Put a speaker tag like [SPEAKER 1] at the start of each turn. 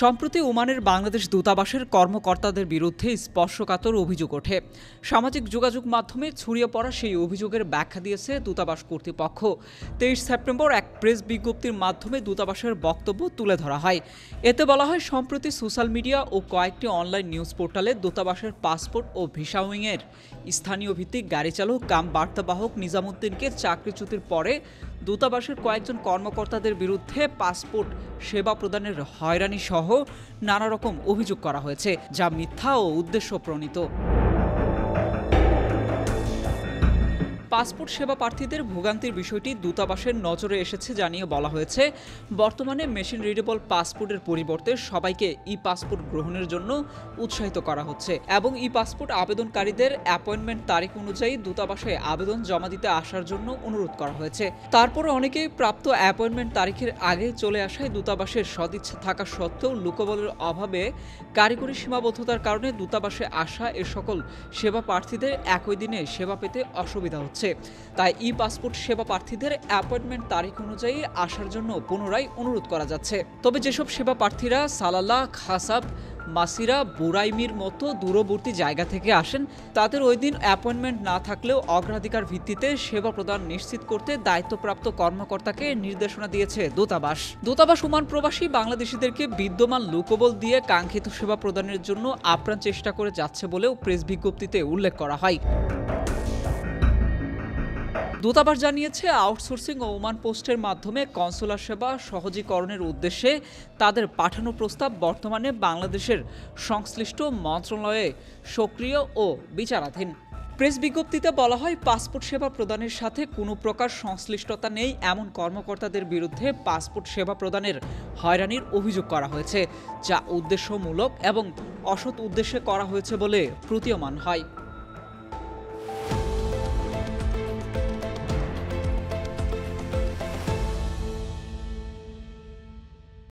[SPEAKER 1] সম্প্রতি ওমানের বাংলাদেশ দূতাবাসের কর্মকর্তাদের বিরুদ্ধে স্পর্শকাতর অভিযোগ ওঠে। সামাজিক যোগাযোগ মাধ্যমে ছড়িয়ে পড়া সেই অভিযোগের ব্যাখ্যা দিয়েছে দূতাবাস কর্তৃপক্ষ। 23 সেপ্টেম্বর এক প্রেস বিজ্ঞপ্তির মাধ্যমে দূতাবাসের বক্তব্য তুলে ধরা হয়। এতে বলা হয়, সম্প্রতি সোশ্যাল মিডিয়া ও কয়েকটি অনলাইন নিউজ পোর্টালে দূতাবাসের পাসপোর্ট ও ভিসা উইংয়ের স্থানীয় ভিত্তিক গাড়ি চালক কাম বার্তাবাহক নিজামুদ্দিনকে চাকরিচ্যুতির পরে দূতাবাসের কয়েকজন কর্মকর্তাদের বিরুদ্ধে পাসপোর্ট সেবা প্রদানের হয়রানি সহ নানা রকম অভিযোগ করা হয়েছে, যা মিথ্যা ও উদ্দেশ্য প্রণীত। পাসপোর্ট সেবা প্রার্থীদের ভোগান্তির বিষয়টি দূতাবাসের নজরে এসেছে জানিয়ে বলা হয়েছে, বর্তমানে মেশিন রিডেবল পাসপোর্টের পরিবর্তে সবাইকে ই পাসপোর্ট গ্রহণের জন্য উৎসাহিত করা হচ্ছে এবং ই পাসপোর্ট আবেদনকারীদের অ্যাপয়েন্টমেন্ট তারিখ অনুযায়ী দূতাবাসে আবেদন জমা দিতে আসার জন্য অনুরোধ করা হয়েছে। তারপর অনেকেই প্রাপ্ত অ্যাপয়েন্টমেন্ট তারিখের আগে চলে আসায় দূতাবাসের সদিচ্ছা থাকা সত্ত্বেও লোকবলের অভাবে কারিগরি সীমাবদ্ধতার কারণে দূতাবাসে আসা এ সকল সেবা প্রার্থীদের একই দিনে সেবা পেতে অসুবিধা হচ্ছে। তাই ই পাসপোর্ট সেবা প্রার্থীদের অ্যাপয়েন্টমেন্ট তারিখ অনুযায়ী আসার জন্য পুনরায় অনুরোধ করা যাচ্ছে। তবে যেসব সেবা প্রার্থীরা সালালা, খাসাব, মাসিরা, বুরাইমির মতো দূরবর্তী জায়গা থেকে আসেন, তাদের ওই দিন অ্যাপয়েন্টমেন্ট না থাকলেও অগ্রাধিকার ভিত্তিতে সেবা প্রদান নিশ্চিত করতে দায়িত্বপ্রাপ্ত কর্মকর্তাকে নির্দেশনা দিয়েছে দূতাবাস। দূতাবাস ওমান প্রবাসী বাংলাদেশিদেরকে বিদ্যমান লোকবল দিয়ে কাঙ্ক্ষিত সেবা প্রদানের জন্য আপ্রাণ চেষ্টা করে যাচ্ছে বলেও প্রেস বিজ্ঞপ্তিতে উল্লেখ করা হয়। দূতাবাস জানিয়েছে, আউটসোর্সিং ও ওমান পোস্টের মাধ্যমে কনসুলার সেবা সহজীকরণের উদ্দেশ্যে তাদের পাঠানো প্রস্তাব বর্তমানে বাংলাদেশের সংশ্লিষ্ট মন্ত্রণালয়ে সক্রিয় ও বিচারাধীন। প্রেস বিজ্ঞপ্তিতে বলা হয়, পাসপোর্ট সেবা প্রদানের সাথে কোনো প্রকার সংশ্লিষ্টতা নেই এমন কর্মকর্তাদের বিরুদ্ধে পাসপোর্ট সেবা প্রদানের হয়রানির অভিযোগ করা হয়েছে, যা উদ্দেশ্যমূলক এবং অসৎ উদ্দেশ্যে করা হয়েছে বলে প্রতীয়মান হয়।